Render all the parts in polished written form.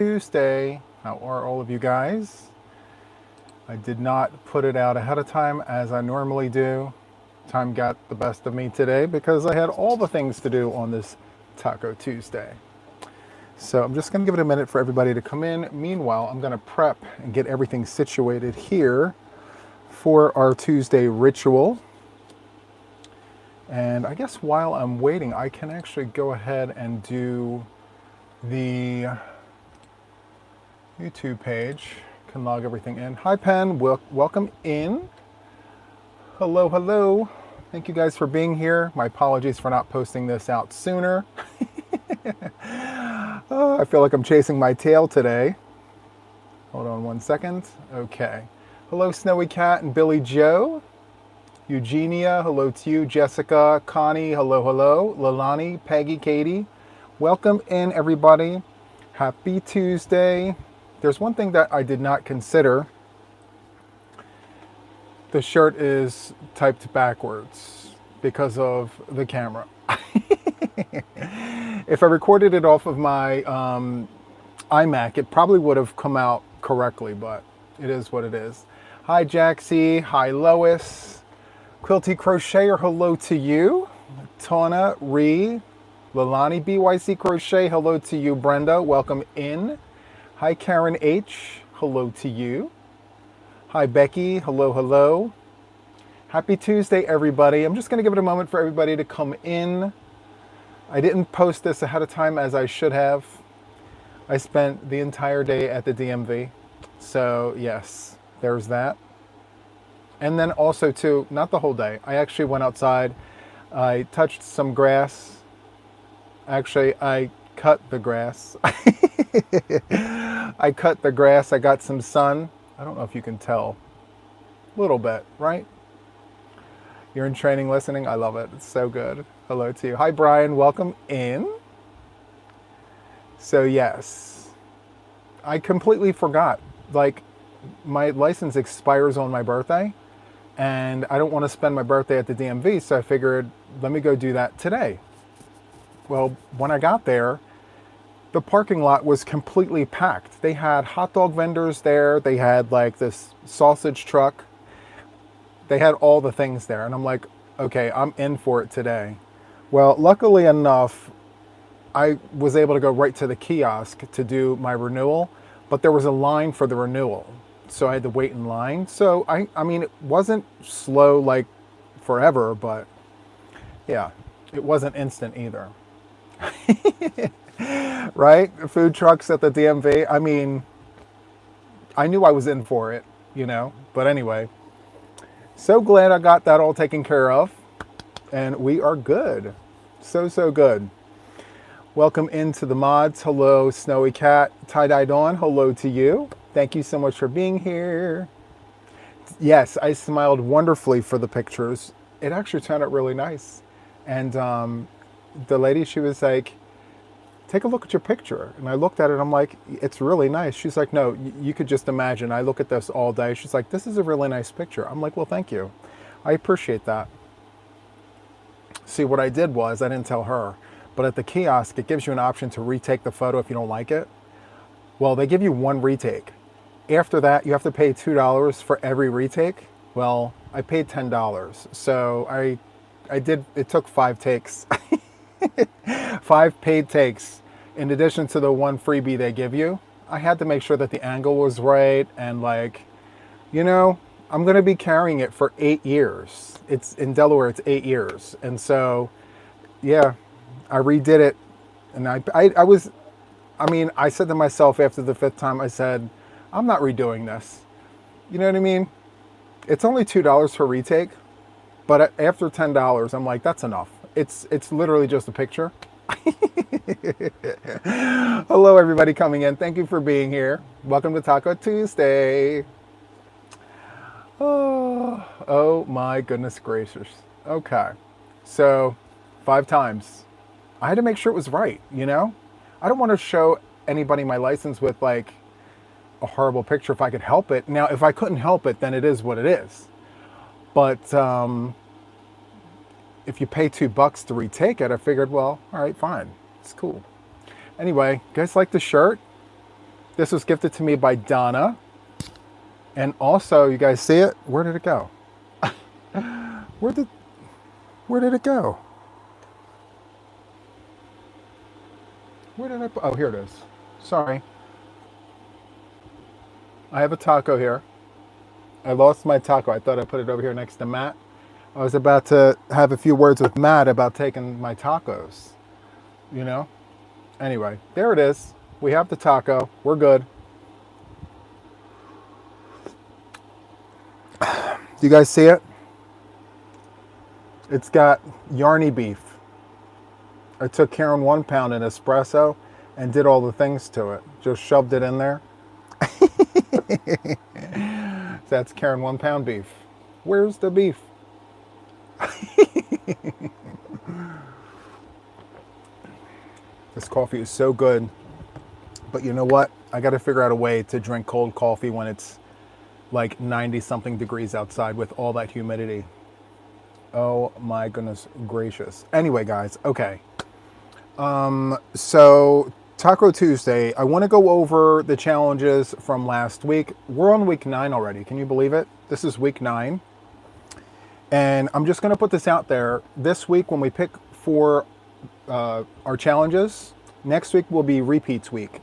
Tuesday. How are all of you guys? I did not put it out ahead of time as I normally do. Time got the best of me today because I had all the things to do on this Taco Tuesday. So I'm just going to give it a minute for everybody to come in. Meanwhile, I'm going to prep and get everything situated here for our Tuesday ritual. And I guess while I'm waiting, I can actually go ahead and do the YouTube page. Can log everything in. Hi, Pen. Welcome in. Hello, hello. Thank you guys for being here. My apologies for not posting this out sooner. Oh, I feel like I'm chasing my tail today. Hold on one second. Okay. Hello, Snowy Cat and Billy Joe. Eugenia, hello to you. Jessica, Connie, hello, hello. Lalani, Peggy, Katie. Welcome in, everybody. Happy Tuesday. There's one thing that I did not consider. The shirt is typed backwards because of the camera. If I recorded it off of my iMac, it probably would have come out correctly, but it is what it is. Hi, Jaxie. Hi, Lois. Quilty Crocheter, hello to you. Tana, Ree, Lalani, BYC Crochet, hello to you. Brenda, welcome in. Hi, Karen H, hello to you. Hi, Becky, hello, hello. Happy Tuesday, everybody. I'm just going to give it a moment for everybody to come in. I didn't post this ahead of time as I should have. I spent the entire day at the DMV. So, yes, there's that. And then also, too, not the whole day. I actually went outside. I touched some grass. Actually, I cut the grass. I cut the grass. I got some sun. I don't know if you can tell. A little bit, right? You're in training listening. I love it. It's so good. Hello to you. Hi, Brian. Welcome in. So, yes. I completely forgot. Like, my license expires on my birthday. And I don't want to spend my birthday at the DMV. So I figured, let me go do that today. Well, when I got there, the parking lot was completely packed. They had hot dog vendors there. They had like this sausage truck. They had all the things there. And I'm like, okay, I'm in for it today. Well, luckily enough, I was able to go right to the kiosk to do my renewal, but there was a line for the renewal. So I had to wait in line. So I mean, it wasn't slow like forever, but yeah, it wasn't instant either. Right? Food trucks at the DMV. I mean, I knew I was in for it, you know, but anyway, so glad I got that all taken care of and we are good. So, so good. Welcome into the mods. Hello, Snowy Cat. Tie-Dye Dawn, hello to you. Thank you so much for being here. Yes, I smiled wonderfully for the pictures. It actually turned out really nice. And the lady, she was like, take a look at your picture. And I looked at it and I'm like, it's really nice. She's like, no, you could just imagine. I look at this all day. She's like, this is a really nice picture. I'm like, well, thank you. I appreciate that. See, what I did was, I didn't tell her, but at the kiosk, it gives you an option to retake the photo if you don't like it. Well, they give you one retake. After that, you have to pay $2 for every retake. Well, I paid $10. So I did, it took 5 takes. 5 paid takes in addition to the one freebie they give you. I had to make sure that the angle was right and like, you know, I'm going to be carrying it for 8 years. It's in Delaware, it's 8 years. And so, yeah, I redid it. And I said to myself after the 5th time, I said, I'm not redoing this. You know what I mean? It's only $2 for retake, but after $10, I'm like, that's enough. It's literally just a picture. Hello, everybody coming in. Thank you for being here. Welcome to Taco Tuesday. Oh my goodness gracious. Okay, so 5 times. I had to make sure it was right, you know? I don't want to show anybody my license with like a horrible picture if I could help it. Now, if I couldn't help it, then it is what it is. But if you pay $2 to retake it, I figured, well, all right, fine. It's cool. Anyway, you guys like the shirt? This was gifted to me by Donna. And also, you guys see it? Where did it go? Where did it go? Where did I put? Oh, here it is. Sorry. I have a taco here. I lost my taco. I thought I put it over here next to Matt. I was about to have a few words with Matt about taking my tacos. You know? Anyway, there it is. We have the taco. We're good. Do you guys see it? It's got Yarny beef. I took Karen 1 pound in espresso and did all the things to it. Just shoved it in there. That's Karen 1 pound beef. Where's the beef? This coffee is so good. But you know what? I got to figure out a way to drink cold coffee when it's like 90 something degrees outside with all that humidity. Oh my goodness gracious. Anyway, guys, okay. So Taco Tuesday, I want to go over the challenges from last week. We're on week 9 already. Can you believe it? This is week 9. And I'm just going to put this out there. This week when we pick for our challenges, next week will be repeats week.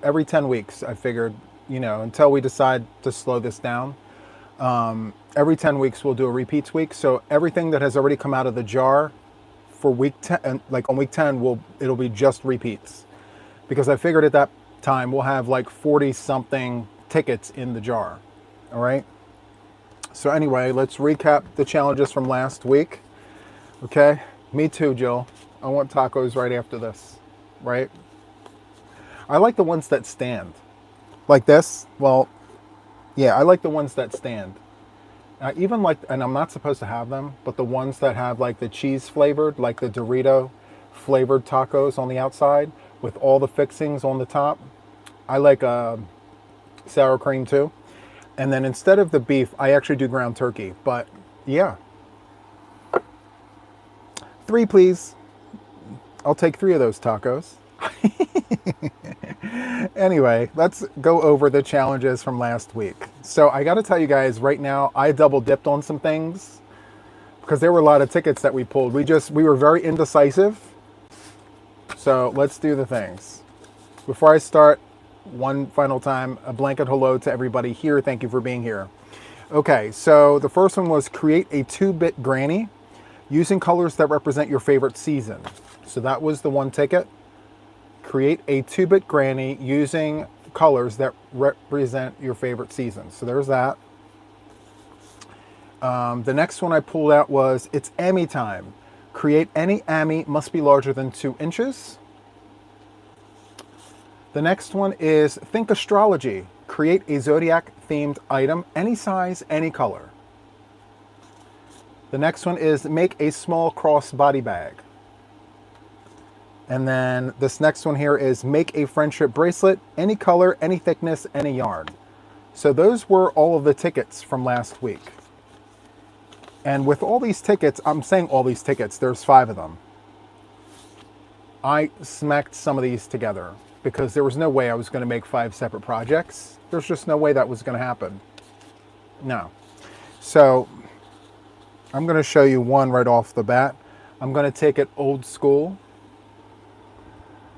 Every 10 weeks, I figured, you know, until we decide to slow this down. Every 10 weeks we'll do a repeats week. So everything that has already come out of the jar for week 10, like on week 10, it'll be just repeats. Because I figured at that time we'll have like 40 something tickets in the jar. All right. So anyway, let's recap the challenges from last week. Okay. Me too, Jill. I want tacos right after this. Right. I like the ones that stand. Like this. Well, yeah, I like the ones that stand. I even like, and I'm not supposed to have them, but the ones that have like the cheese flavored, like the Dorito flavored tacos on the outside with all the fixings on the top. I like sour cream too. And then instead of the beef, I actually do ground turkey. But yeah. 3, please. I'll take 3 of those tacos. Anyway, let's go over the challenges from last week. So I got to tell you guys right now, I double dipped on some things because there were a lot of tickets that we pulled. We were very indecisive. So let's do the things. Before I start, one final time, a blanket hello to everybody here. Thank you for being here. Okay, so the first one was create a 2-bit granny using colors that represent your favorite season. So that was the one ticket. Create a 2-bit granny using colors that represent your favorite season. So there's that. The next one I pulled out was it's Ami time. Create any Ami, must be larger than 2 inches. The next one is think astrology. Create a zodiac themed item, any size, any color. The next one is make a small crossbody bag. And then this next one here is make a friendship bracelet, any color, any thickness, any yarn. So those were all of the tickets from last week. And with all these tickets, I'm saying all these tickets, there's 5 of them. I smacked some of these together because there was no way I was going to make 5 separate projects. There's just no way that was going to happen. No. So I'm going to show you one right off the bat. I'm going to take it old school.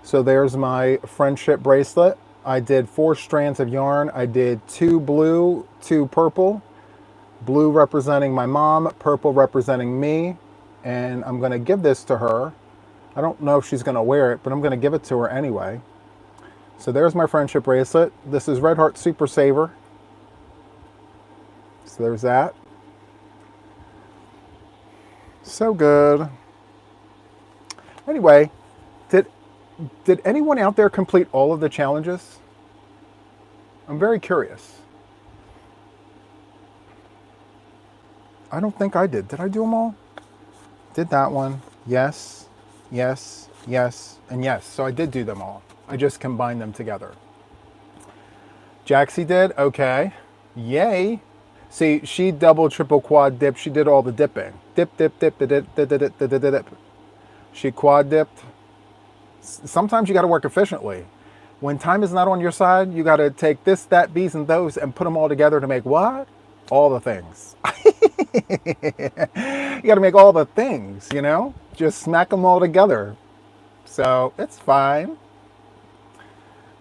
So there's my friendship bracelet. I did 4 strands of yarn. I did 2 blue, 2 purple. Blue representing my mom, purple representing me. And I'm going to give this to her. I don't know if she's going to wear it, but I'm going to give it to her anyway. So there's my friendship bracelet. This is Red Heart Super Saver. So there's that. So good. Anyway, did anyone out there complete all of the challenges? I'm very curious. I don't think I did. Did I do them all? Did that one. Yes, yes, yes, and yes. So I did do them all. I just combined them together. Jaxie did? Okay. Yay. See, she double, triple, quad dipped. She did all the dipping. Dip, dip, dip, dip, dip, dip, dip, dip, dip, dip. She quad dipped. Sometimes you got to work efficiently. When time is not on your side, you got to take this, that, these, and those and put them all together to make what? All the things. You got to make all the things, you know? Just smack them all together. So it's fine.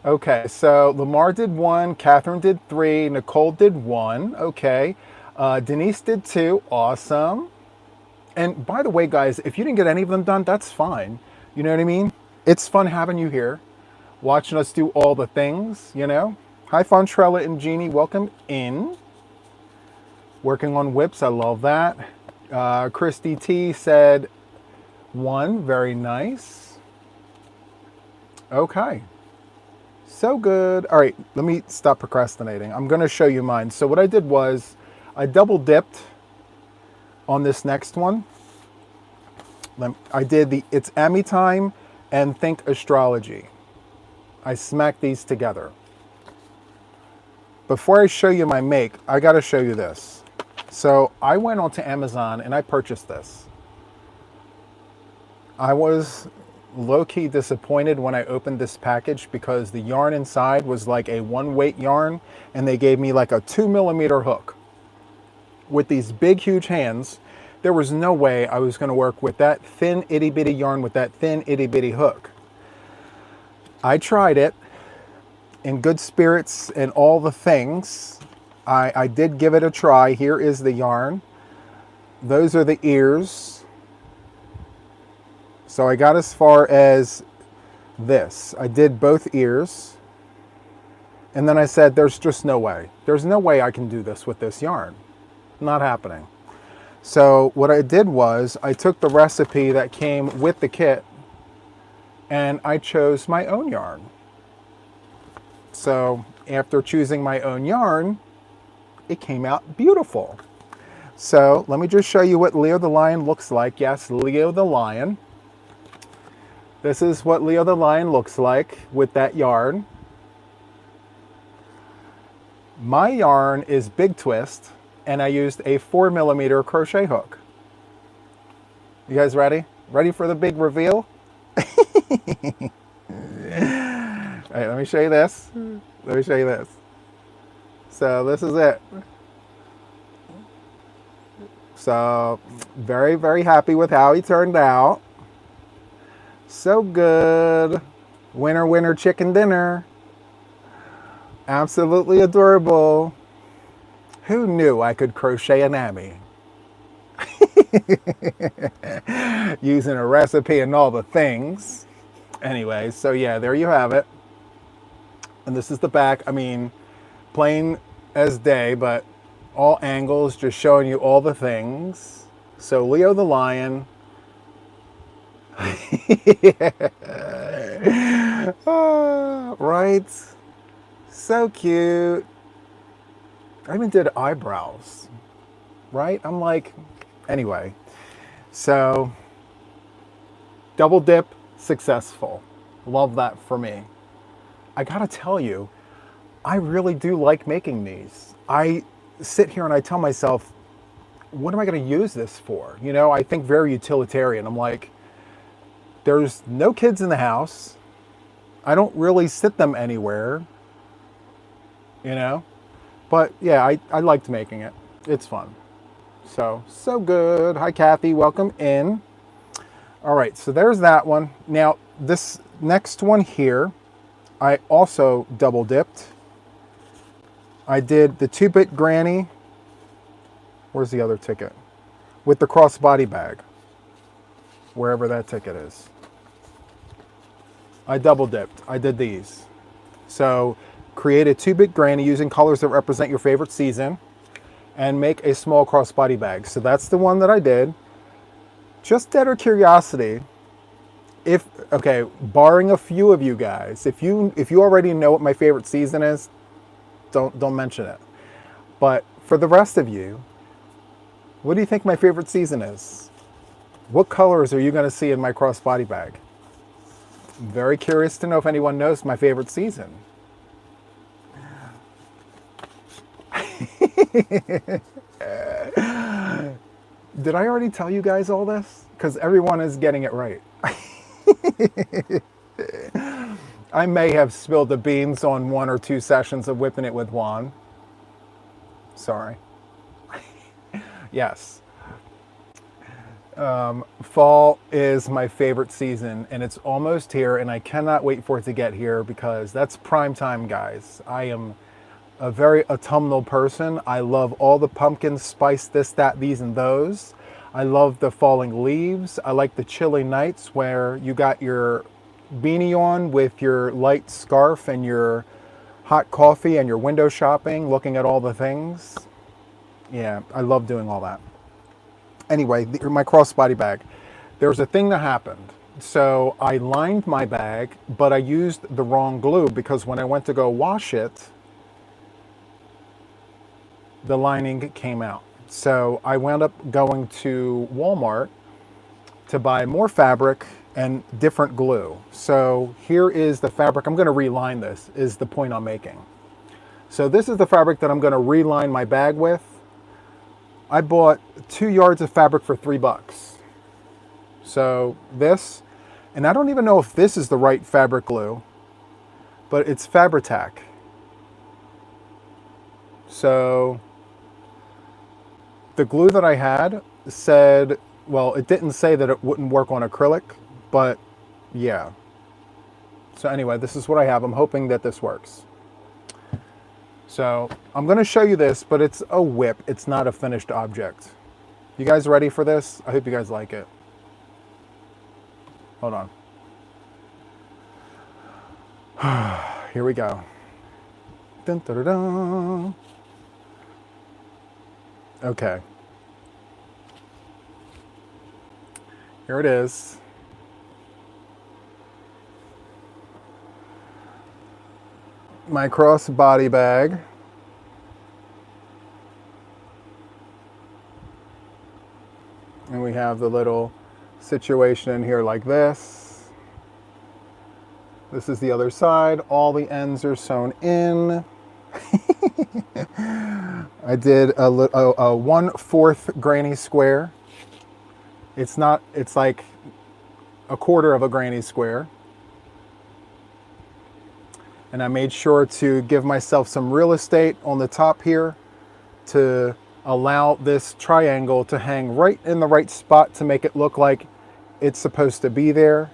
Okay, so Lamar did 1, Catherine did 3, Nicole did 1. Okay, Denise did 2. Awesome. And by the way, guys, if you didn't get any of them done, that's fine. You know what I mean? It's fun having you here, watching us do all the things, you know? Hi, Fontrella and Jeannie. Welcome in. Working on whips. I love that. Christy T said 1. Very nice. Okay. So good. All right, let me stop procrastinating. I'm going to show you mine. So what I did was I double dipped on this next one. I did it's Amy Time and Think Astrology. I smacked these together. Before I show you my make, I got to show you this. So I went onto Amazon and I purchased this. I was low-key disappointed when I opened this package because the yarn inside was like a 1-weight yarn and they gave me like a 2mm hook. With these big huge hands, there was no way I was going to work with that thin itty-bitty yarn with that thin itty-bitty hook. I tried it in good spirits and all the things. I did give it a try. Here is the yarn. Those are the ears. So I got as far as this. I did both ears. And then I said, there's just no way. There's no way I can do this with this yarn. Not happening. So what I did was I took the recipe that came with the kit and I chose my own yarn. So after choosing my own yarn, it came out beautiful. So let me just show you what Leo the Lion looks like. Yes, Leo the Lion. This is what Leo the Lion looks like with that yarn. My yarn is Big Twist and I used a 4mm crochet hook. You guys ready? Ready for the big reveal? All right, let me show you this. Let me show you this. So this is it. So very, very happy with how he turned out. So good. Winner, winner, chicken dinner. Absolutely adorable. Who knew I could crochet an Amy? Using a recipe and all the things. Anyway, so yeah, there you have it. And this is the back. I mean, plain as day, but all angles, just showing you all the things. So Leo the Lion. Right? So cute. I even did eyebrows. Right? I'm like, anyway. So, double dip, successful. Love that for me. I gotta tell you, I really do like making these. I sit here and I tell myself, what am I gonna use this for? You know, I think very utilitarian. I'm like, there's no kids in the house. I don't really sit them anywhere, you know? But yeah, I liked making it. It's fun. So good. Hi, Kathy. Welcome in. All right, so there's that one. Now, this next one here, I also double dipped. I did the 2-bit granny. Where's the other ticket? With the crossbody bag. Wherever that ticket is. I double dipped. I did these. So create a 2-bit granny using colors that represent your favorite season and make a small crossbody bag. So that's the one that I did. Just out of curiosity, okay, barring a few of you guys, if you already know what my favorite season is, don't mention it. But for the rest of you, what do you think my favorite season is? What colors are you going to see in my crossbody bag? I'm very curious to know if anyone knows my favorite season. Did I already tell you guys all this? Because everyone is getting it right. I may have spilled the beans on 1 or 2 sessions of whipping it with Juan. Sorry. Yes. Fall is my favorite season, and it's almost here, and I cannot wait for it to get here because that's prime time, guys. I am a very autumnal person. I love all the pumpkin spice, this, that, these, and those. I love the falling leaves. I like the chilly nights where you got your beanie on with your light scarf and your hot coffee and your window shopping, looking at all the things. Yeah, I love doing all that. Anyway, my crossbody bag. There was a thing that happened. So I lined my bag, but I used the wrong glue because when I went to go wash it, the lining came out. So I wound up going to Walmart to buy more fabric and different glue. So here is the fabric. I'm going to reline this, is the point I'm making. So this is the fabric that I'm going to reline my bag with. I bought 2 yards of fabric for $3. So this, and I don't even know if this is the right fabric glue, but it's Fabri-Tac. So the glue that I had said, well, it didn't say that it wouldn't work on acrylic, but yeah. So anyway, this is what I have. I'm hoping that this works. So I'm going to show you this, but it's a whip. It's not a finished object. You guys ready for this? I hope you guys like it. Hold on. Here we go. Dun, dun, dun, dun. Okay. Here it is. My crossbody bag. And we have the little situation in here like this. This is the other side. All the ends are sewn in. I did a 1/4 granny square. It's like a quarter of a granny square. And I made sure to give myself some real estate on the top here to allow this triangle to hang right in the right spot to make it look like it's supposed to be there.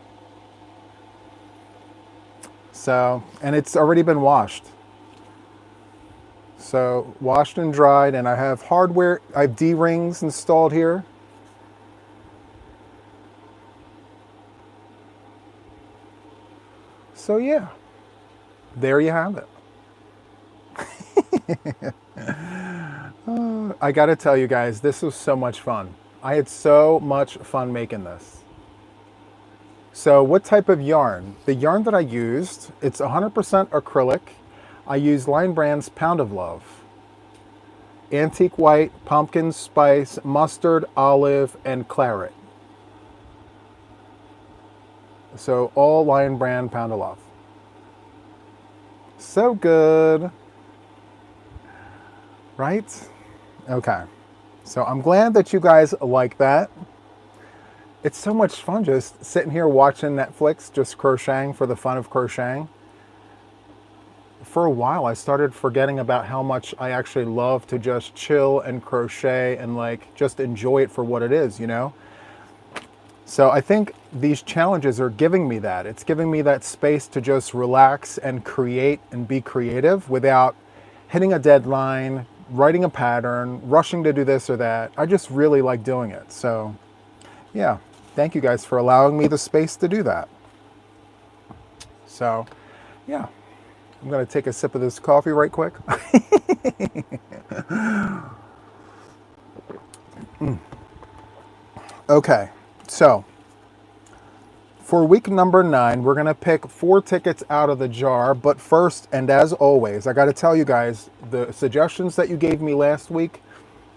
So, and it's already been washed. So washed and dried, and I have hardware, I have D-rings installed here. So yeah, there you have it. I gotta tell you guys, this was so much fun. I had so much fun making this. So what type of yarn? The yarn that I used, it's 100% acrylic. I used Lion Brand's Pound of Love. Antique white, pumpkin spice, mustard, olive, and claret. So all Lion Brand Pound of Love. So good. Right? Okay. So I'm glad that you guys like that. It's so much fun just sitting here watching Netflix, just crocheting for the fun of crocheting. For a while, I started forgetting about how much I actually love to just chill and crochet and like just enjoy it for what it is, you know? So I think these challenges are giving me that. It's giving me that space to just relax and create and be creative without hitting a deadline, writing a pattern, rushing to do this or that. I just really like doing it. So yeah, thank you guys for allowing me the space to do that. So yeah, I'm gonna take a sip of this coffee right quick. Okay, so for week number 9, we're gonna pick 4 tickets out of the jar, but first, and as always, I gotta tell you guys, the suggestions that you gave me last week,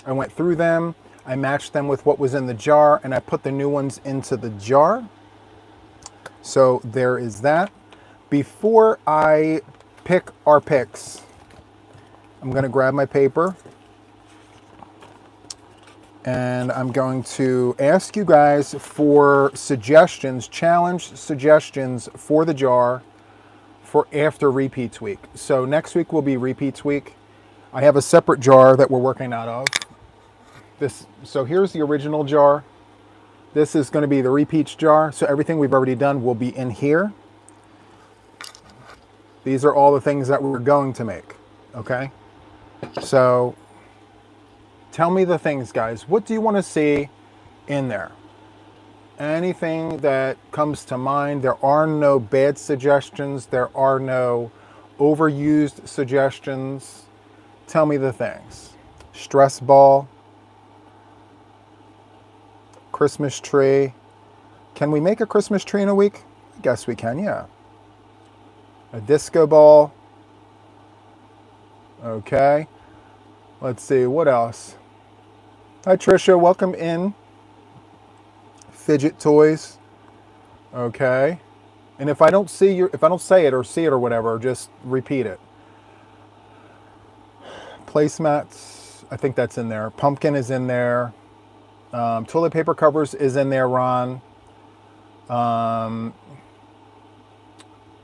I went through them, I matched them with what was in the jar, and I put the new ones into the jar. So there is that. Before I pick our picks, I'm gonna grab my paper, and I'm going to ask you guys for suggestions, challenge suggestions for the jar for after repeats week. So next week will be repeats week. I have a separate jar that we're working out of. So here's the original jar. This is going to be the repeats jar. So everything we've already done will be in here. These are all the things that we're going to make. Okay. So tell me the things, guys. What do you want to see in there? Anything that comes to mind. There are no bad suggestions. There are no overused suggestions. Tell me the things. Stress ball. Christmas tree. Can we make a Christmas tree in a week? I guess we can, yeah. A disco ball. Okay. Let's see, what else? Hi Trisha, welcome in. Fidget toys. Okay. And if I don't say it or see it or whatever, just repeat it. Placemats, I think that's in there. Pumpkin is in there. Toilet paper covers is in there, Ron.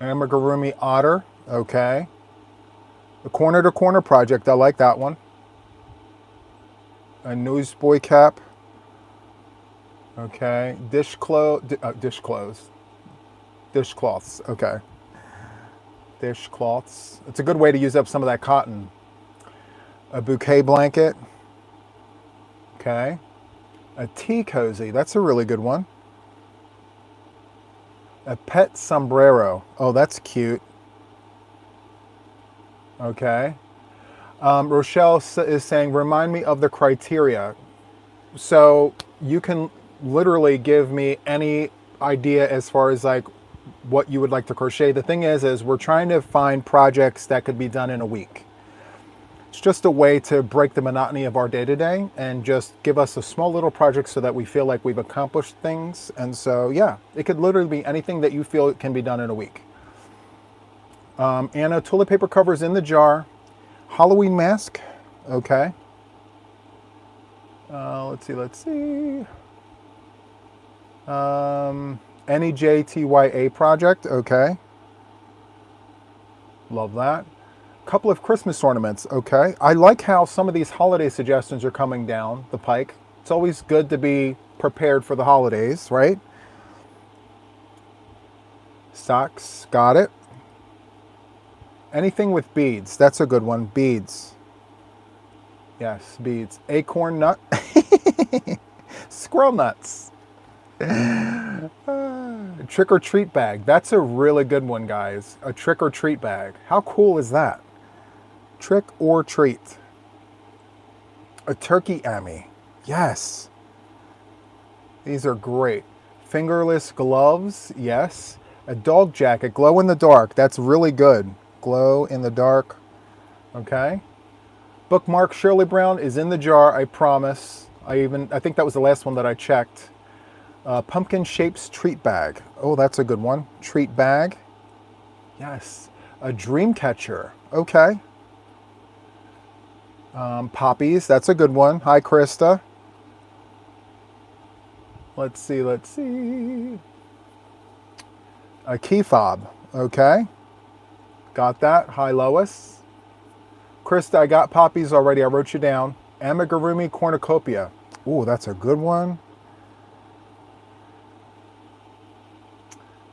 Amigurumi otter. Okay. The corner to corner project. I like that one. A newsboy cap. Okay. Dishcloths. Okay. Dishcloths. It's a good way to use up some of that cotton. A bouquet blanket. Okay. A tea cozy. That's a really good one. A pet sombrero. Oh, that's cute. Okay. Rochelle is saying, remind me of the criteria. So you can literally give me any idea as far as like what you would like to crochet. The thing is we're trying to find projects that could be done in a week. It's just a way to break the monotony of our day-to-day and just give us a small little project so that we feel like we've accomplished things. And so, yeah, it could literally be anything that you feel can be done in a week. Anna, toilet paper covers in the jar. Halloween mask. Okay. Let's see. NEJTYA project. Okay. Love that. Couple of Christmas ornaments. Okay. I like how some of these holiday suggestions are coming down the pike. It's always good to be prepared for the holidays, right? Socks. Got it. Anything with beads. That's a good one. Beads. Yes, beads. Acorn nut. Squirrel nuts. Trick or treat bag. That's a really good one, guys. A trick or treat bag. How cool is that? Trick or treat. A turkey Emmy. Yes. These are great. Fingerless gloves. Yes. A dog jacket. Glow in the dark. That's really good. Glow in the dark. Okay. Bookmark Shirley Brown is in the jar, I promise. I think that was the last one that I checked. Pumpkin Shapes treat bag. Oh, that's a good one. Treat bag. Yes. A dream catcher. Okay. Poppies. That's a good one. Hi, Krista. Let's see. A key fob. Okay. Got that. Hi, Lois. Krista, I got poppies already. I wrote you down. Amigurumi cornucopia. Ooh, that's a good one.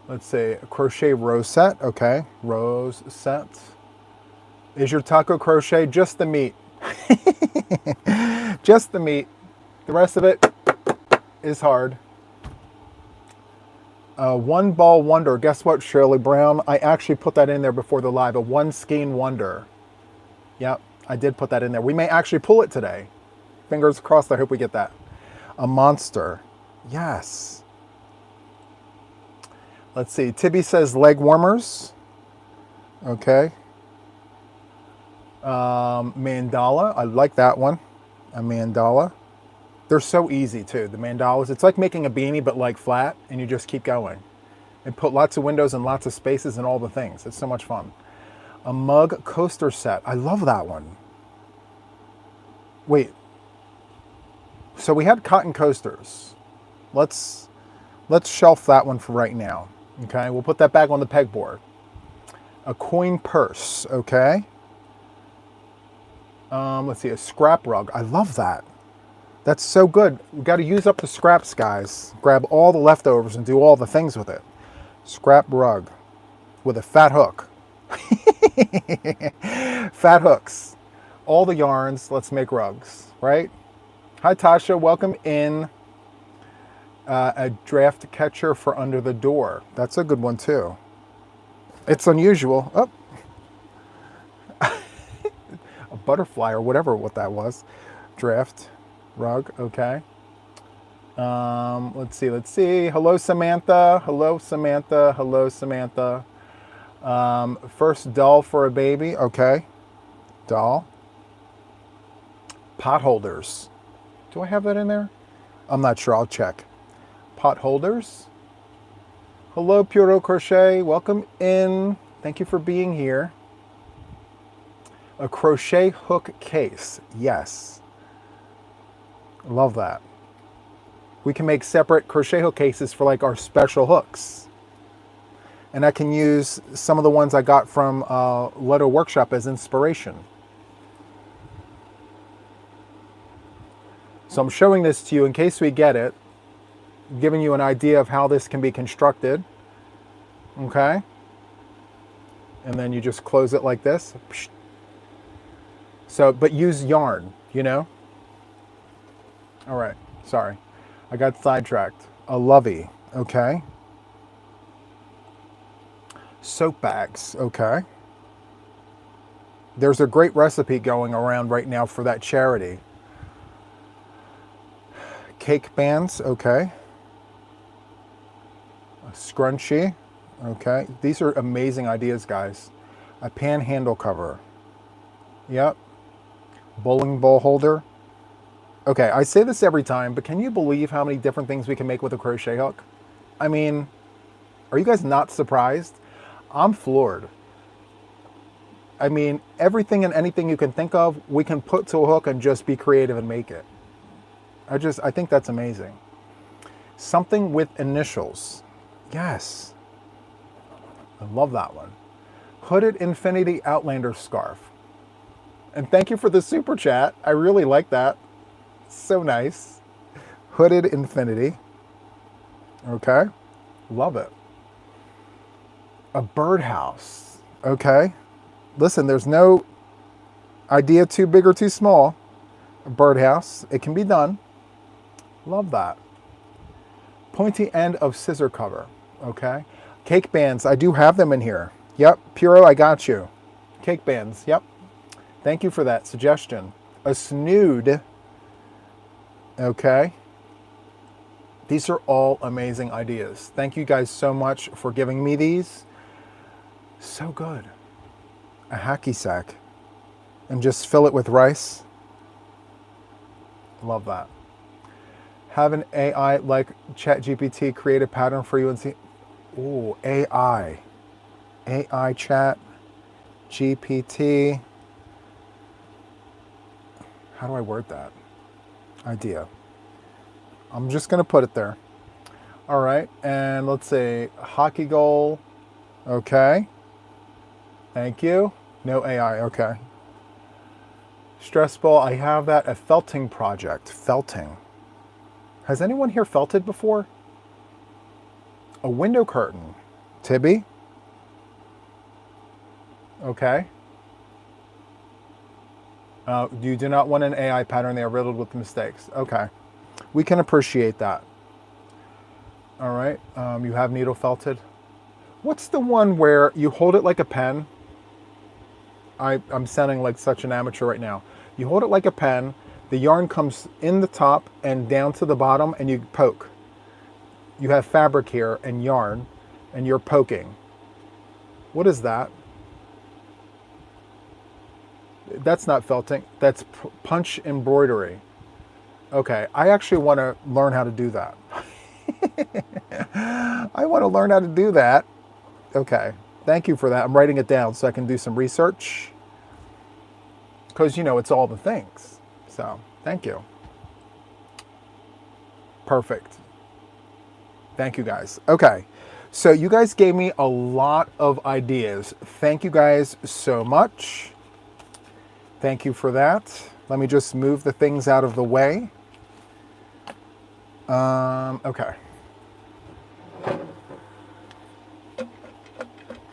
Let's see. A crochet rose set. Okay. Rose set. Is your taco crochet just the meat? Just the meat. The rest of it is hard. One ball wonder. Guess what, Shirley Brown? I actually put that in there before the live. A one skein wonder. Yep, I did put that in there. We may actually pull it today. Fingers crossed. I hope we get that. A monster. Yes. Let's see. Tibby says leg warmers. Okay. Mandala. I like that one. A mandala. They're so easy too, the mandalas. It's like making a beanie, but like flat, and you just keep going. And put lots of windows and lots of spaces and all the things. It's so much fun. A mug coaster set. I love that one. Wait. So we had cotton coasters. Let's shelf that one for right now. Okay, we'll put that back on the pegboard. A coin purse, okay. Let's see, a scrap rug. I love that. That's so good. We got to use up the scraps, guys. Grab all the leftovers and do all the things with it. Scrap rug with a fat hook. Fat hooks. All the yarns. Let's make rugs, right? Hi, Tasha. Welcome in. A draft catcher for under the door. That's a good one, too. It's unusual. Oh. A butterfly or whatever what that was. Draft rug, okay. Let's see. Hello, Samantha. Hello, Samantha. Hello, Samantha. First doll for a baby, okay. Doll. Pot holders. Do I have that in there? I'm not sure, I'll check. Pot holders. Hello, Puro Crochet. Welcome in. Thank you for being here. A crochet hook case. Yes. Love that. We can make separate crochet hook cases for like our special hooks. And I can use some of the ones I got from Leto Workshop as inspiration. So I'm showing this to you in case we get it, giving you an idea of how this can be constructed. Okay? And then you just close it like this. So, but use yarn, you know? All right, sorry. I got sidetracked. A lovey, okay. Soap bags, okay. There's a great recipe going around right now for that charity. Cake bands, okay. A scrunchie, okay. These are amazing ideas, guys. A pan handle cover. Yep. Bowling ball holder. Okay, I say this every time, but can you believe how many different things we can make with a crochet hook? I mean, are you guys not surprised? I'm floored. I mean, everything and anything you can think of, we can put to a hook and just be creative and make it. I think that's amazing. Something with initials. Yes. I love that one. Hooded Infinity Outlander scarf. And thank you for the super chat. I really like that. So nice. Hooded Infinity. Okay. Love it. A birdhouse. Okay. Listen, there's no idea too big or too small. A birdhouse. It can be done. Love that. Pointy end of scissor cover. Okay. Cake bands. I do have them in here. Yep. Puro, I got you. Cake bands. Yep. Thank you for that suggestion. A snood. Okay. These are all amazing ideas. Thank you guys so much for giving me these. So good. A hacky sack. And just fill it with rice. Love that. Have an AI like ChatGPT create a pattern for you and see. Ooh, AI. AI chat. GPT. How do I word that? Idea. I'm just going to put it there. All right. And let's say hockey goal. Okay. Thank you. No AI. Okay. Stress ball. I have that. A felting project. Felting. Has anyone here felted before? A window curtain. Tibby. Okay. You do not want an AI pattern. They are riddled with mistakes. Okay. We can appreciate that. All right. You have needle felted. What's the one where you hold it like a pen? I'm sounding like such an amateur right now. You hold it like a pen. The yarn comes in the top and down to the bottom and you poke. You have fabric here and yarn and you're poking. What is that? That's not felting. That's punch embroidery. Okay, I actually want to learn how to do that. I want to learn how to do that. Okay, thank you for that. I'm writing it down so I can do some research. Because, you know, it's all the things. So, thank you. Perfect. Thank you, guys. Okay, So you guys gave me a lot of ideas. Thank you guys so much. Thank you for that. Let me just move the things out of the way. Okay.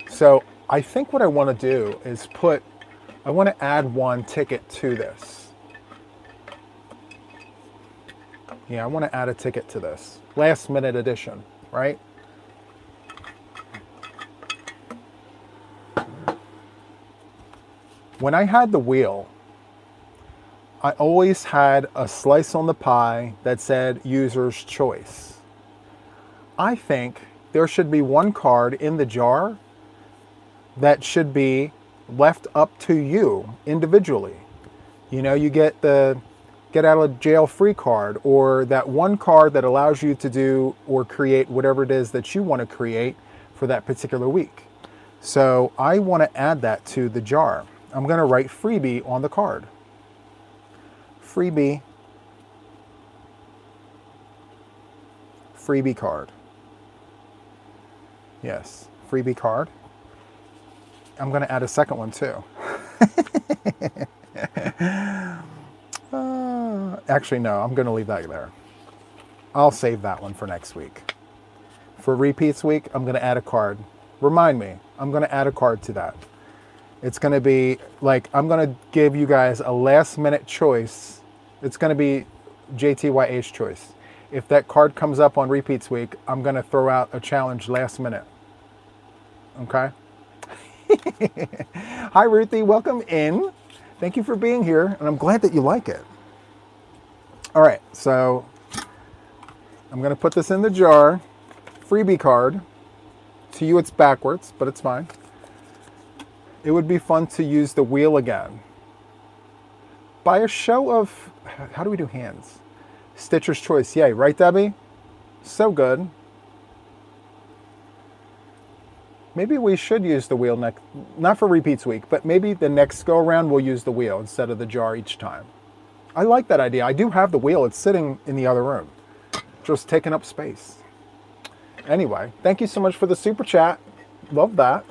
So I think what I want to do is I want to add one ticket to this. Yeah, I want to add a ticket to this. Last minute edition, right? When I had the wheel, I always had a slice on the pie that said user's choice. I think there should be one card in the jar that should be left up to you individually. You know, you get the get out of jail free card, or that one card that allows you to do or create whatever it is that you want to create for that particular week. So I want to add that to the jar. I'm going to write freebie on the card. Freebie. Freebie card. Yes, freebie card. I'm going to add a second one too. Actually, no, I'm going to leave that there. I'll save that one for next week. For repeats week, I'm going to add a card. Remind me, I'm going to add a card to that. It's going to be like, I'm going to give you guys a last minute choice. It's going to be JTYH choice. If that card comes up on repeats week, I'm going to throw out a challenge last minute. Okay? Hi, Ruthie. Welcome in. Thank you for being here, and I'm glad that you like it. All right, so I'm going to put this in the jar. Freebie card. To you, it's backwards, but it's fine. It would be fun to use the wheel again. By a show of, how do we do hands? Stitcher's choice. Yay, right, Debbie? So good. Maybe we should use the wheel next, not for repeats week, but maybe the next go around we'll use the wheel instead of the jar each time. I like that idea. I do have the wheel. It's sitting in the other room, just taking up space. Anyway, thank you so much for the super chat. Love that.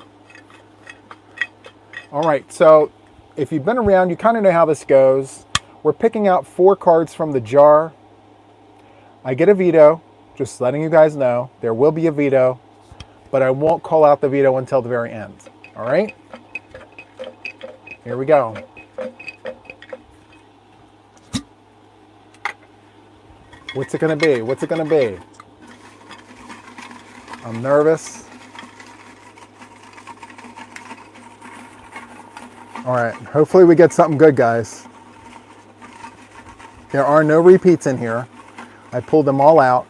All right, so if you've been around, you kind of know how this goes. We're picking out 4 cards from the jar. I get a veto, just letting you guys know. There will be a veto, but I won't call out the veto until the very end. All right? Here we go. What's it gonna be? What's it gonna be? I'm nervous. All right, hopefully we get something good, guys. There are no repeats in here. I pulled them all out,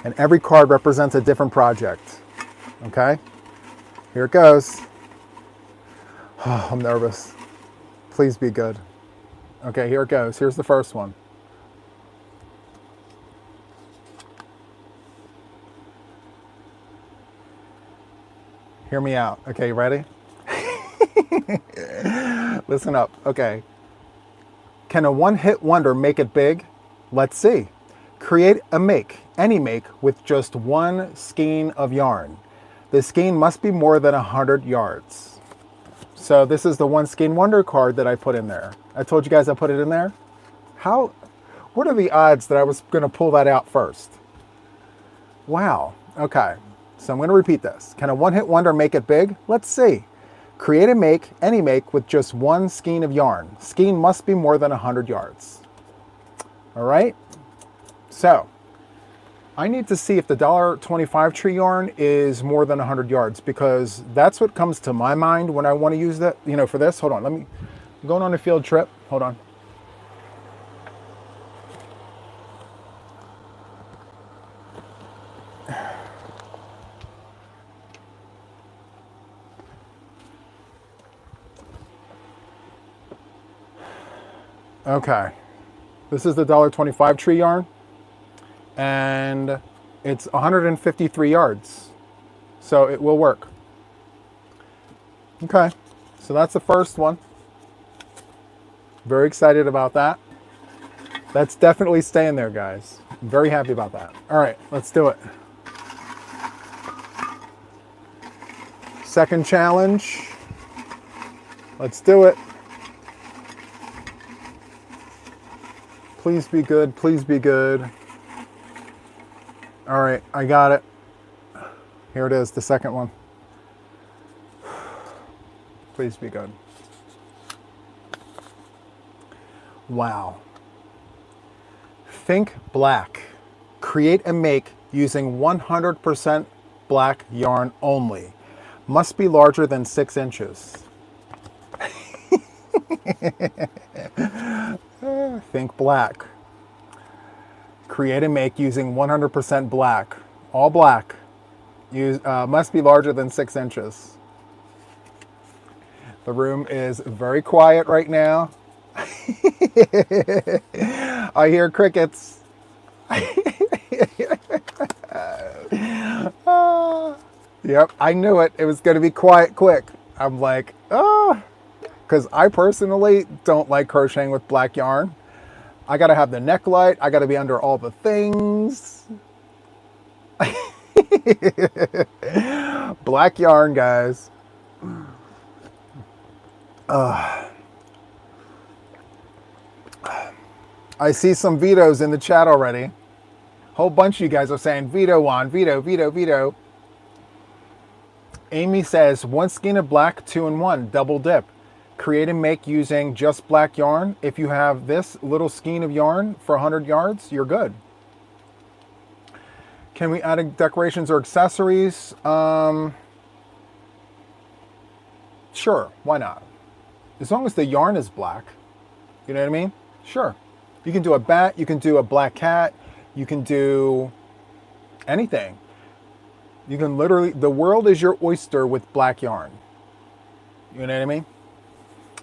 and every card represents a different project. Okay? Here it goes. Oh, I'm nervous. Please be good. Okay, here it goes. Here's the first one. Hear me out. Okay, you ready? Listen up. Okay. Can a one-hit wonder make it big? Let's see. Create a make, any make, with just one skein of yarn. The skein must be more than 100 yards. So this is the one skein wonder card that I put in there. I told you guys I put it in there. What are the odds that I was going to pull that out first? Wow. Okay. So I'm going to repeat this. Can a one-hit wonder make it big? Let's see. Create a make, any make, with just one skein of yarn. Skein must be more than 100 yards. All right? So, I need to see if the $1.25 tree yarn is more than 100 yards, because that's what comes to my mind when I want to use that, you know, for this. Hold on, I'm going on a field trip. Hold on. Okay, this is the $1.25 tree yarn, and it's 153 yards, so it will work. Okay, so that's the first one. Very excited about that. That's definitely staying there, guys. I'm very happy about that. All right, let's do it. Second challenge. Let's do it. Please be good. Please be good. All right, I got it. Here it is, the second one. Please be good. Wow. Think black. Create and make using 100% black yarn only. Must be larger than 6 inches. Think black. Create and make using 100% black. All black. Must be larger than 6 inches. The room is very quiet right now. I hear crickets. Yep, I knew it. It was going to be quiet quick. I'm like, oh, because I personally don't like crocheting with black yarn. I got to have the neck light. I got to be under all the things. Black yarn, guys. I see some vetoes in the chat already. Whole bunch of you guys are saying veto on, veto, veto, veto. Amy says 1 skein of black, 2-in-1, double dip. Create and make using just black yarn. If you have this little skein of yarn for 100 yards, you're good. Can we add decorations or accessories? Sure, why not? As long as the yarn is black, you know what I mean? Sure. You can do a bat, you can do a black cat, you can do anything. You can literally, the world is your oyster with black yarn. You know what I mean?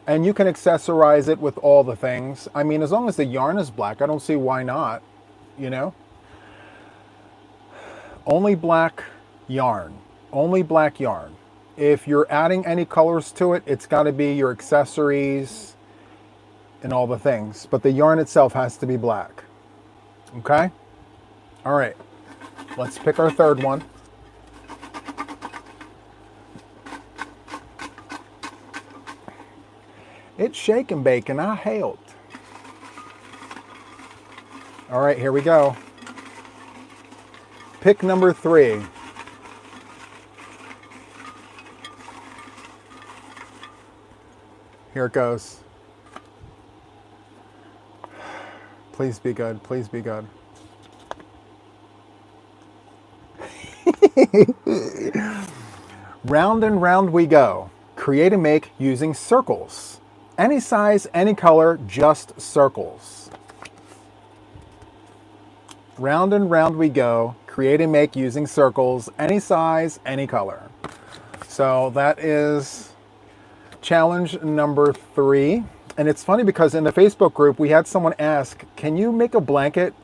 And you can accessorize it with all the things. I mean, as long as the yarn is black, I don't see why not, you know? Only black yarn. Only black yarn. If you're adding any colors to it, it's got to be your accessories and all the things. But the yarn itself has to be black. Okay? All right. Let's pick our third one. It's shake and bake and I helped. All right, here we go. Pick number 3. Here it goes. Please be good. Please be good. Round and round we go. Create and make using circles. Any size, any color, just circles. Round and round we go. Create and make using circles. Any size, any color. So that is challenge number 3. And it's funny because in the Facebook group, we had someone ask, can you make a blanket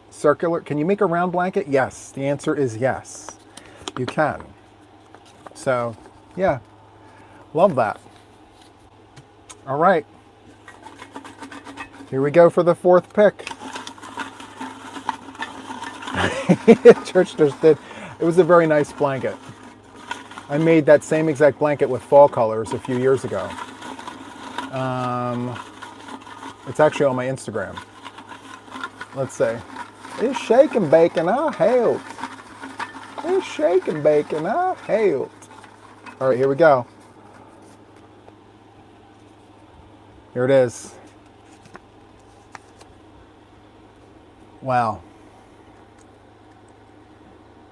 circular? Can you make a round blanket? Yes. The answer is yes. You can. So, yeah. Love that. All right. Here we go for the 4th pick. Church just did. It was a very nice blanket. I made that same exact blanket with fall colors a few years ago. It's actually on my Instagram. Let's see. It's shake and bake and I helped. It's shake and bake and I helped. All right, here we go. Here it is. Wow.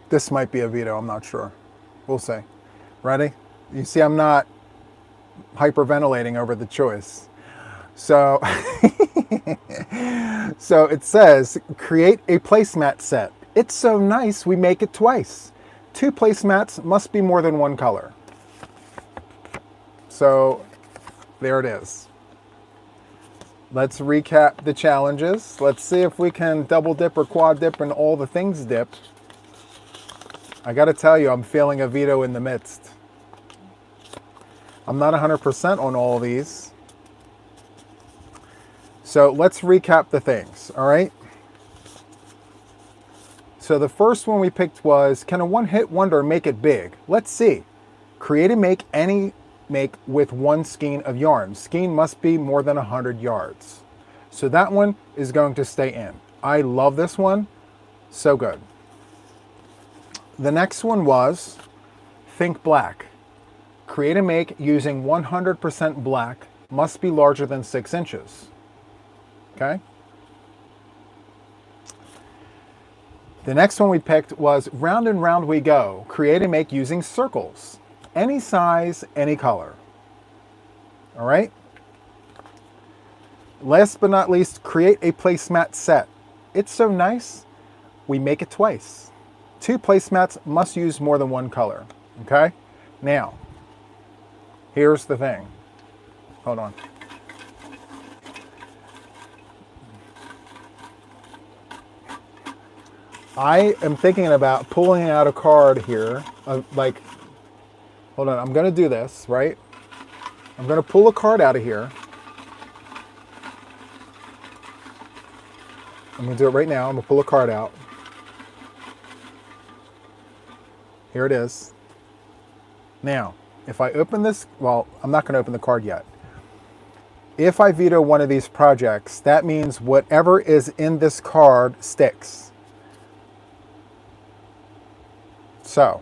This might be a veto, I'm not sure. We'll see. Ready? You see, I'm not hyperventilating over the choice. So, so it says, create a placemat set. It's so nice, we make it twice. 2 placemats must be more than 1 color. So, there it is. Let's recap the challenges. Let's see if we can double dip or quad dip and all the things dip. I got to tell you, I'm feeling a veto in the midst. I'm not 100% on all of these. So let's recap the things, all right? So the first one we picked was, can a one-hit wonder make it big? Let's see. Create and make any make with one skein of yarn. Skein must be more than 100 yards. So that one is going to stay in. I love this one. So good. The next one was Think Black. Create and make using 100% black, must be larger than 6 inches. Okay? The next one we picked was Round and Round We Go. Create and make using circles. Any size, any color. All right? Last but not least, create a placemat set. It's so nice, we make it twice. 2 placemats must use more than one color. Okay? Now, here's the thing. Hold on. I am thinking about pulling out a card here. Like, hold on, I'm going to do this, right? I'm going to pull a card out of here. I'm going to do it right now. I'm going to pull a card out. Here it is. Now, if I open this, well, I'm not going to open the card yet. If I veto one of these projects, that means whatever is in this card sticks. So,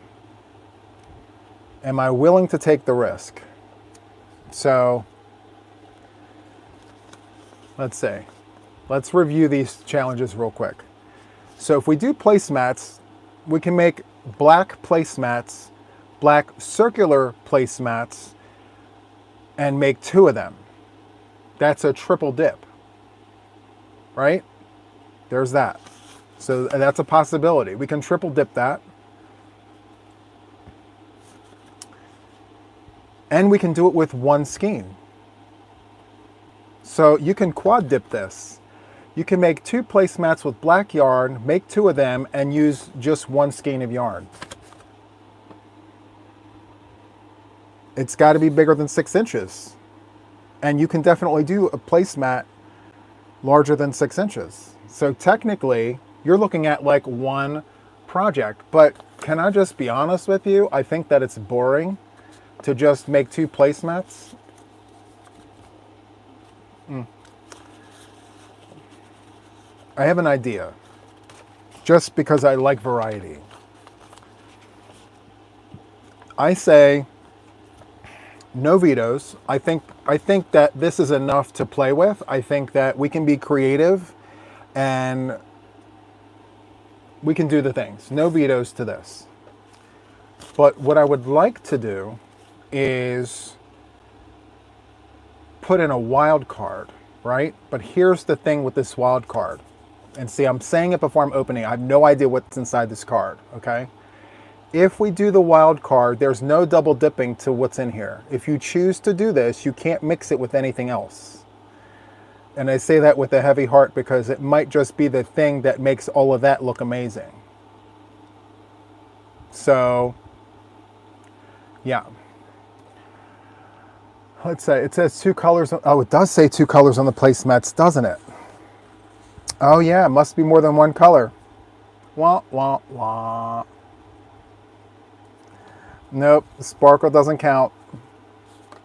am I willing to take the risk? So, let's see. Let's review these challenges real quick. So if we do placemats, we can make black placemats, black circular placemats, and make 2 of them. That's a triple dip, right? There's that. So that's a possibility. We can triple dip that. And we can do it with 1 skein. So you can quad dip this. You can make 2 placemats with black yarn, make 2 of them, and use just 1 skein of yarn. It's got to be bigger than 6 inches. And you can definitely do a placemat larger than 6 inches. So technically, you're looking at like 1 project. But can I just be honest with you? I think that it's boring to just make 2 placemats. I have an idea, just because I like variety. I say no vetoes. I think that this is enough to play with. I think that we can be creative and we can do the things. No vetoes to this. But what I would like to do is put in a wild card, right? But here's the thing with this wild card. And see, I'm saying it before I'm opening. I have no idea what's inside this card, okay? If we do the wild card, there's no double dipping to what's in here. If you choose to do this, you can't mix it with anything else. And I say that with a heavy heart because it might just be the thing that makes all of that look amazing. So, yeah. Let's say it says 2 colors. Oh, it does say 2 colors on the placemats, doesn't it? Oh yeah, it must be more than 1 color. Wah, wah, wah. Nope, the sparkle doesn't count.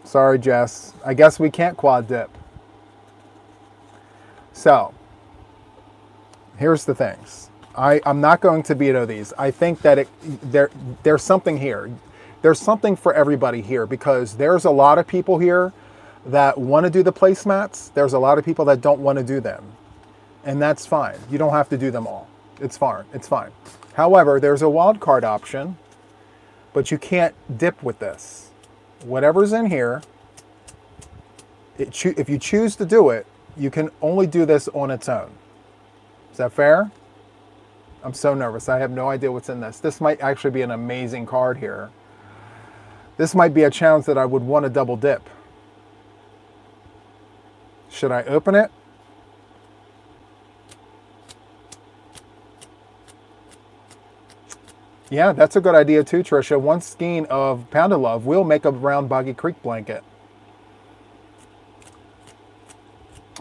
Sorry, Jess. I guess we can't quad dip. So, here's the things. I'm not going to veto these. I think that there's something here. There's something for everybody here because there's a lot of people here that want to do the placemats. There's a lot of people that don't want to do them. And that's fine. You don't have to do them all. It's fine. It's fine. However, there's a wild card option, but you can't dip with this. Whatever's in here, if you choose to do it, you can only do this on its own. Is that fair? I'm so nervous. I have no idea what's in this. This might actually be an amazing card here. This might be a challenge that I would want to double dip. Should I open it? Yeah, that's a good idea too, Trisha. 1 skein of Pound of Love will make a round Boggy Creek blanket.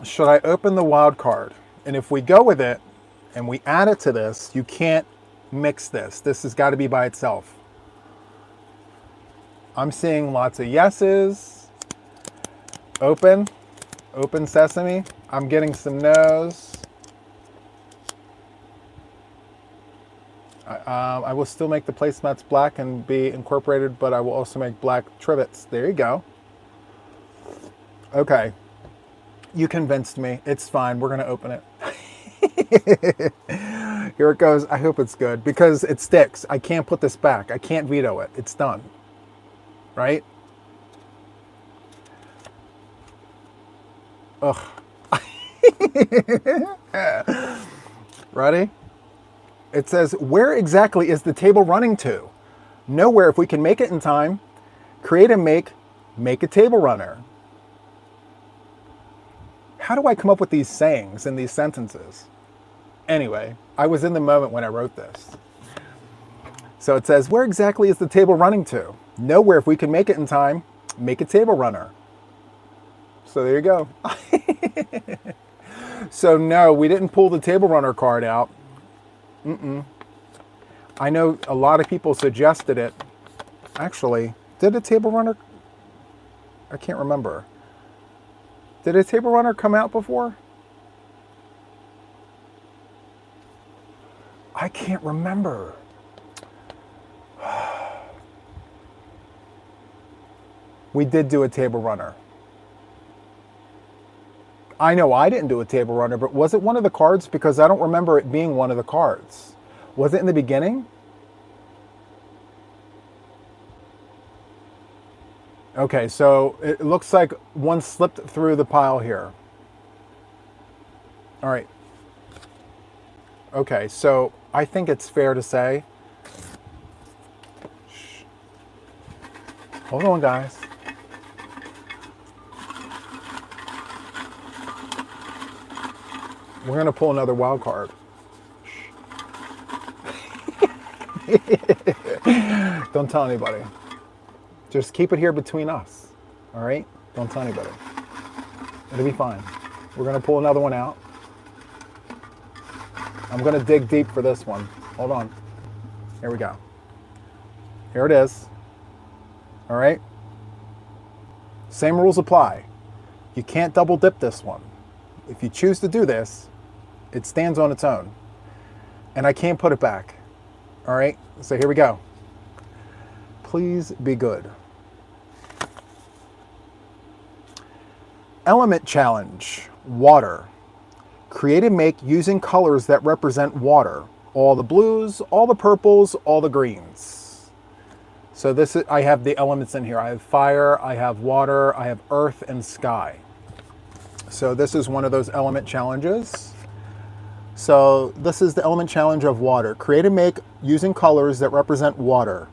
Should I open the wild card? And if we go with it and we add it to this, you can't mix this. This has got to be by itself. I'm seeing lots of yeses. Open. Open sesame. I'm getting some no's. I will still make the placemats black and be incorporated, but I will also make black trivets. There you go. Okay. You convinced me. It's fine. We're going to open it. Here it goes. I hope it's good because it sticks. I can't put this back. I can't veto it. It's done. Right? Ugh. Ready? It says, where exactly is the table running to? Nowhere if we can make it in time. Create and make a table runner. How do I come up with these sayings and these sentences? Anyway, I was in the moment when I wrote this. So it says, where exactly is the table running to? Nowhere if we can make it in time. Make a table runner. So there you go. So no, we didn't pull the table runner card out. I know a lot of people suggested it. Actually, did a table runner? I can't remember. Did a table runner come out before? I can't remember. We did do a table runner. I know I didn't do a table runner, but was it one of the cards? Because I don't remember it being one of the cards. Was it in the beginning? Okay, so it looks like one slipped through the pile here. All right. Okay, so I think it's fair to say. Shh. Hold on, guys. We're going to pull another wild card. Don't tell anybody. Just keep it here between us. All right? Don't tell anybody. It'll be fine. We're going to pull another one out. I'm going to dig deep for this one. Hold on. Here we go. Here it is. All right? Same rules apply. You can't double dip this one. If you choose to do this, it stands on its own. And I can't put it back. All right? So here we go. Please be good. Element challenge. Water. Create and make using colors that represent water. All the blues, all the purples, all the greens. So this is, I have the elements in here. I have fire, I have water, I have earth and sky. So this is one of those element challenges. So this is the element challenge of water. Create and make using colors that represent water.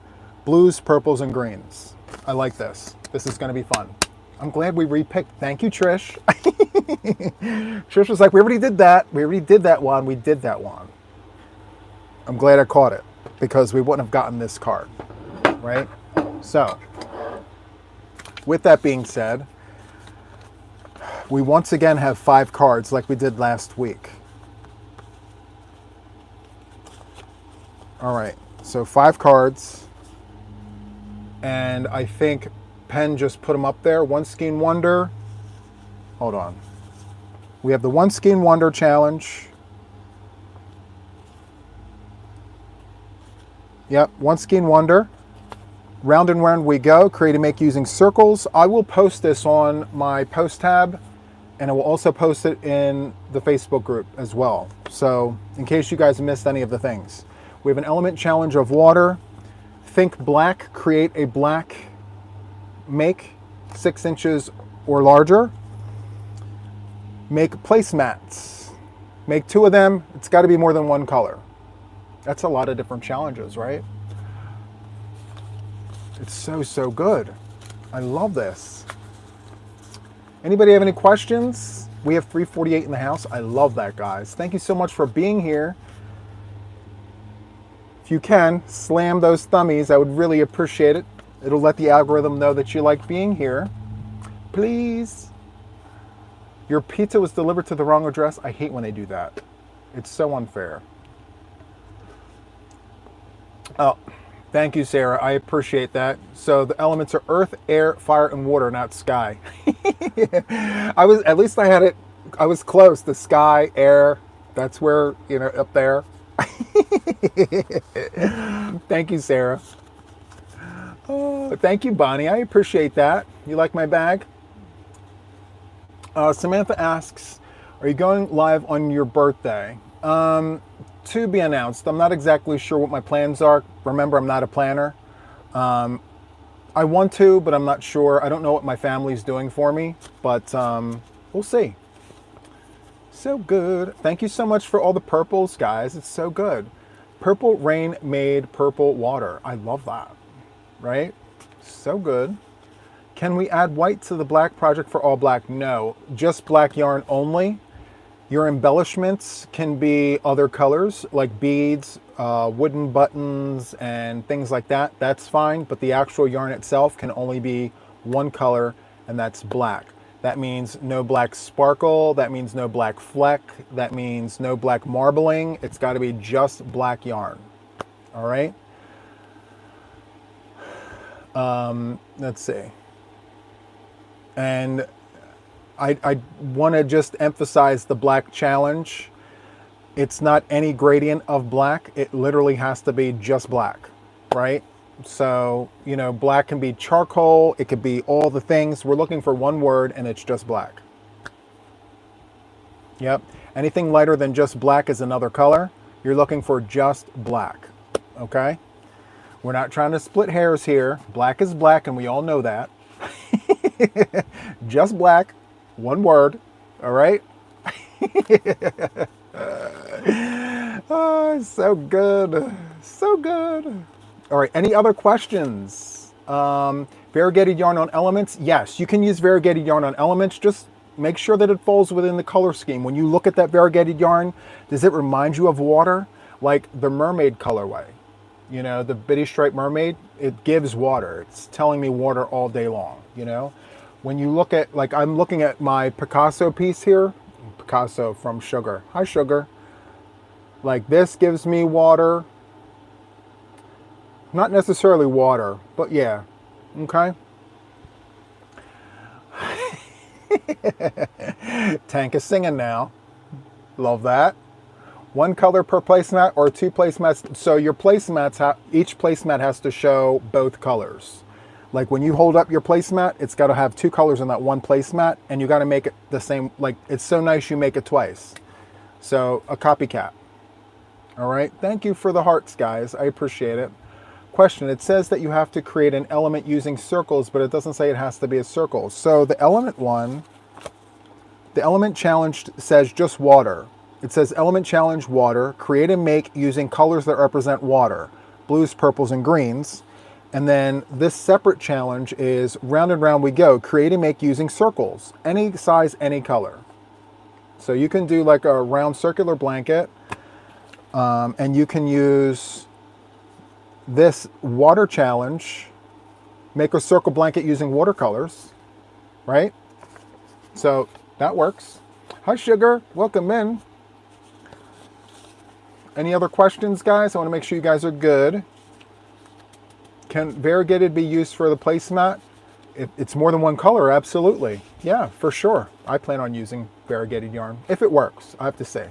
Blues, purples, and greens. I like this. This is going to be fun. I'm glad we repicked. Thank you, Trish. Trish was like, we already did that. We already did that one. We did that one. I'm glad I caught it because we wouldn't have gotten this card, right? So, with that being said, we once again have 5 cards like we did last week. All right, so 5 cards. And I think Penn just put them up there. One Skein Wonder. Hold on. We have the One Skein Wonder challenge. Yep, One Skein Wonder. Round and round we go. Create and make using circles. I will post this on my post tab, and I will also post it in the Facebook group as well. So in case you guys missed any of the things. We have an element challenge of water. Think black, create a black make 6 inches or larger. Make placemats. Make 2 of them. It's got to be more than 1 color. That's a lot of different challenges, right? It's so good. I love this. Anybody have any questions? We have 348 in the house. I love that, guys. Thank you so much for being here. If you can, slam those thummies. I would really appreciate it. It'll let the algorithm know that you like being here. Please. Your pizza was delivered to the wrong address. I hate when they do that. It's so unfair. Oh, Thank you, Sarah. I appreciate that. So the elements are earth, air, fire, and water, not sky. At least I had it, I was close. The sky, air, that's where, up there. Thank you, Sarah. Oh, thank you, Bonnie. I appreciate that. You like my bag? Samantha asks, are you going live on your birthday? To be announced. I'm not exactly sure what my plans are. Remember, I'm not a planner. I want to, but I'm not sure. I don't know what my family's doing for me, but we'll see. So good. Thank you so much for all the purples, guys. It's so good. Purple rain made purple water. I love that. Right? So good. Can we add white to the black project for all black? No, just black yarn only. Your embellishments can be other colors like beads, wooden buttons, and things like that. That's fine, but the actual yarn itself can only be one color, and that's black. That means no black sparkle, that means no black fleck, that means no black marbling. It's got to be just black yarn. All right? Let's see. And I want to just emphasize the black challenge. It's not any gradient of black. It literally has to be just black, right? So, black can be charcoal. It could be all the things. We're looking for one word, and it's just black. Yep. Anything lighter than just black is another color. You're looking for just black, okay? We're not trying to split hairs here. Black is black, and we all know that. Just black. One word, all right? Oh, so good. So good. All right, any other questions? Variegated yarn on elements? Yes, you can use variegated yarn on elements. Just make sure that it falls within the color scheme. When you look at that variegated yarn, does it remind you of water? Like the mermaid colorway. The Bitty Stripe Mermaid, it gives water. It's telling me water all day long, When you look at, like I'm looking at my Picasso piece here, Picasso from Sugar. Hi, Sugar. Like this gives me water. Not necessarily water, but yeah, okay. Tank is singing now. Love that. One color per placemat or two placemats. So your placemats, each placemat has to show both colors. Like when you hold up your placemat, it's got to have two colors in that one placemat, and you got to make it the same. Like it's so nice you make it twice. So a copycat. All right. Thank you for the hearts, guys. I appreciate it. Question. It says that you have to create an element using circles, but it doesn't say it has to be a circle. So the element one, the element challenge says just water. It says element challenge water, create and make using colors that represent water, blues, purples, and greens. And then this separate challenge is round and round we go, create and make using circles, any size, any color. So you can do like a round circular blanket, and you can use this water challenge, make a circle blanket using watercolors, right? So that works. Hi, Sugar, welcome in. Any other questions, guys? I want to make sure you guys are good. Can variegated be used for the placemat? If it's more than one color, absolutely. Yeah, for sure. I plan on using variegated yarn, if it works, I have to say.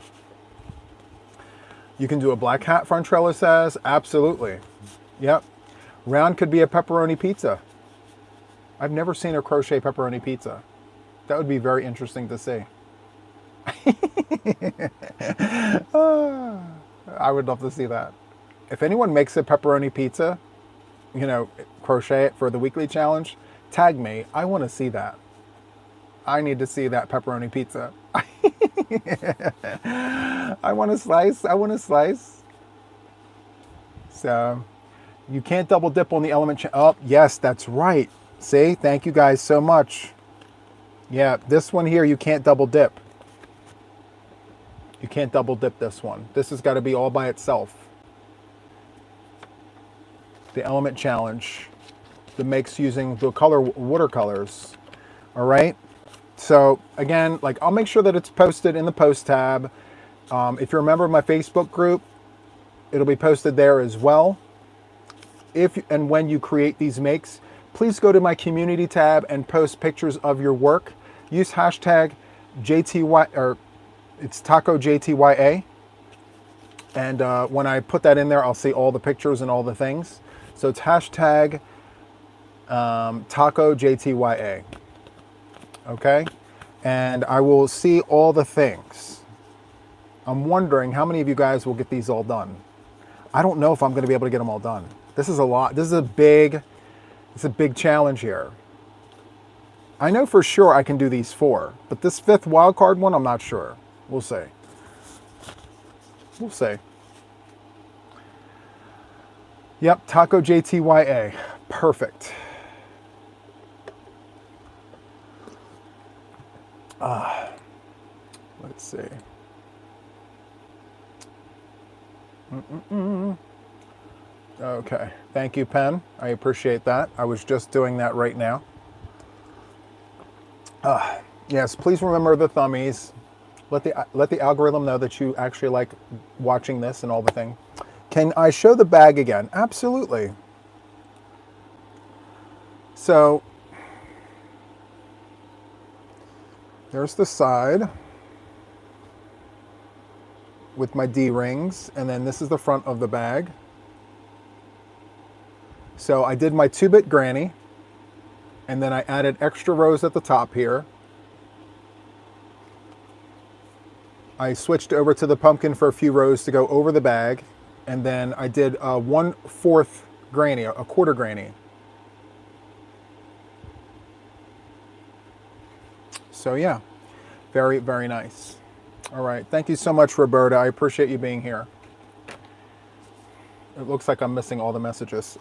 You can do a black hat, Frontrella says. Absolutely. Yep. Round could be a pepperoni pizza. I've never seen a crochet pepperoni pizza. That would be very interesting to see. I would love to see that. If anyone makes a pepperoni pizza, crochet it for the weekly challenge, tag me. I want to see that. I need to see that pepperoni pizza. I want to slice. I want to slice. So you can't double dip on the element. Oh, yes, that's right. See, thank you guys so much. Yeah, this one here, you can't double dip. You can't double dip this one. This has got to be all by itself. The element challenge that makes using the color watercolors. All right. So again, like I'll make sure that it's posted in the post tab. If you're a member of my Facebook group, it'll be posted there as well. if and when you create these makes, please go to my community tab and post pictures of your work. Use hashtag JTY, or it's Taco JTYA. And when I put that in there, I'll see all the pictures and all the things. So it's hashtag Taco JTYA. Okay? And I will see all the things. I'm wondering how many of you guys will get these all done. I don't know if I'm going to be able to get them all done. This is a lot. This is it's a big challenge here. I know for sure I can do these 4, but this 5th wild card one, I'm not sure. We'll see. We'll see. Yep, Taco JTYA. Perfect. Let's see. Okay, thank you, Pen. I appreciate that. I was just doing that right now. Yes, please remember the thummies. Let the algorithm know that you actually like watching this and all the thing. Can I show the bag again? Absolutely. So there's the side with my D-rings, and then this is the front of the bag. So I did my 2-bit granny, and then I added extra rows at the top here. I switched over to the pumpkin for a few rows to go over the bag, and then I did a 1/4 granny, a quarter granny. So yeah, very, very nice. All right, thank you so much, Roberta. I appreciate you being here. It looks like I'm missing all the messages.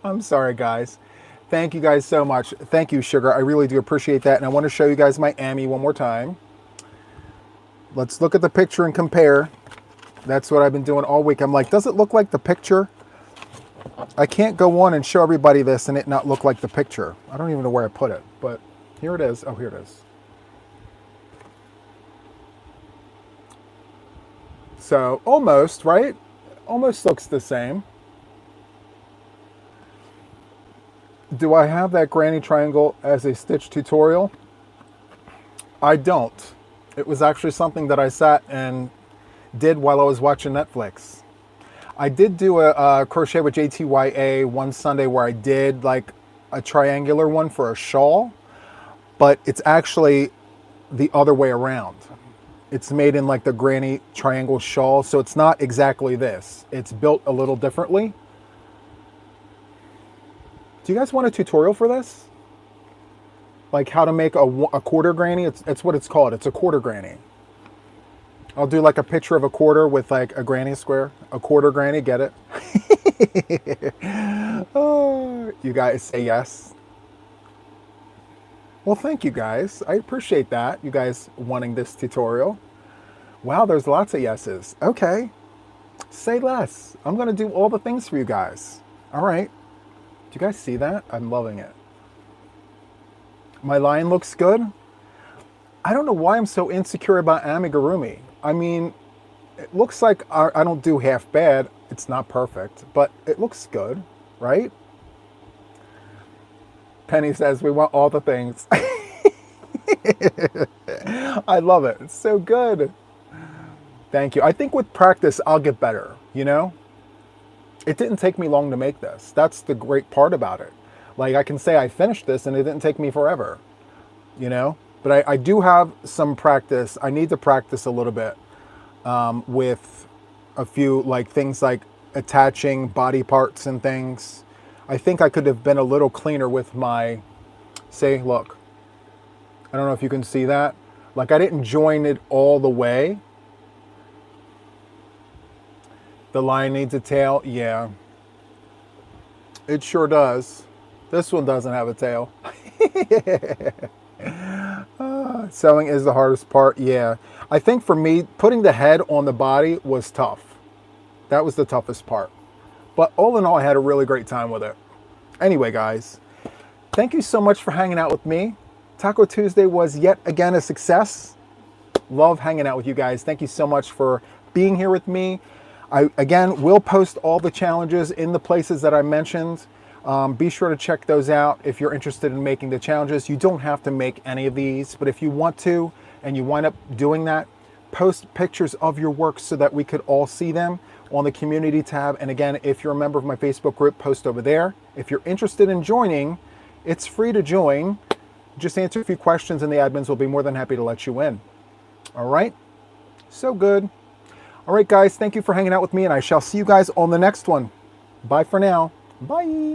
I'm sorry, guys. Thank you guys so much. Thank you, Sugar. I really do appreciate that. And I want to show you guys my Ami one more time. Let's look at the picture and compare. That's what I've been doing all week. I'm like, does it look like the picture? I can't go on and show everybody this and it not look like the picture. I don't even know where I put it, but here it is. Oh, here it is. So almost, right? Almost looks the same. Do I have that granny triangle as a stitch tutorial? I don't. It was actually something that I sat and did while I was watching Netflix. I did do a crochet with JTYA one Sunday where I did like a triangular one for a shawl, but it's actually the other way around. It's made in like the granny triangle shawl, so it's not exactly this. It's built a little differently. Do you guys want a tutorial for this? Like how to make a quarter granny? It's what it's called. It's a quarter granny. I'll do like a picture of a quarter with like a granny square. A quarter granny, get it? Oh, you guys say yes. Well, thank you guys. I appreciate that. You guys wanting this tutorial. Wow, there's lots of yeses. Okay. Say less. I'm going to do all the things for you guys. All right. Do you guys see that? I'm loving it. My line looks good. I don't know why I'm so insecure about amigurumi. I mean, it looks like I don't do half bad. It's not perfect, but it looks good, right? Penny says, we want all the things. I love it. It's so good. Thank you. I think with practice, I'll get better, you know? It didn't take me long to make this. That's the great part about it. Like, I can say I finished this and it didn't take me forever, you know? But I do have some practice. I need to practice a little bit with a few, like, things like attaching body parts and things. I think I could have been a little cleaner with my, say, look. I don't know if you can see that. Like, I didn't join it all the way. The lion needs a tail. Yeah. It sure does. This one doesn't have a tail. Sewing is the hardest part. Yeah. I think for me, putting the head on the body was tough. That was the toughest part. But all in all, I had a really great time with it. Anyway, guys, thank you so much for hanging out with me. Taco Tuesday was yet again a success. Love hanging out with you guys. Thank you so much for being here with me. I, again, will post all the challenges in the places that I mentioned. Be sure to check those out if you're interested in making the challenges. You don't have to make any of these, but if you want to and you wind up doing that, post pictures of your work so that we could all see them on the community tab. And again, if you're a member of my Facebook group, post over there. If you're interested in joining, it's free to join. Just answer a few questions and the admins will be more than happy to let you in. All right? So good. All right, guys, thank you for hanging out with me, and I shall see you guys on the next one. Bye for now. Bye.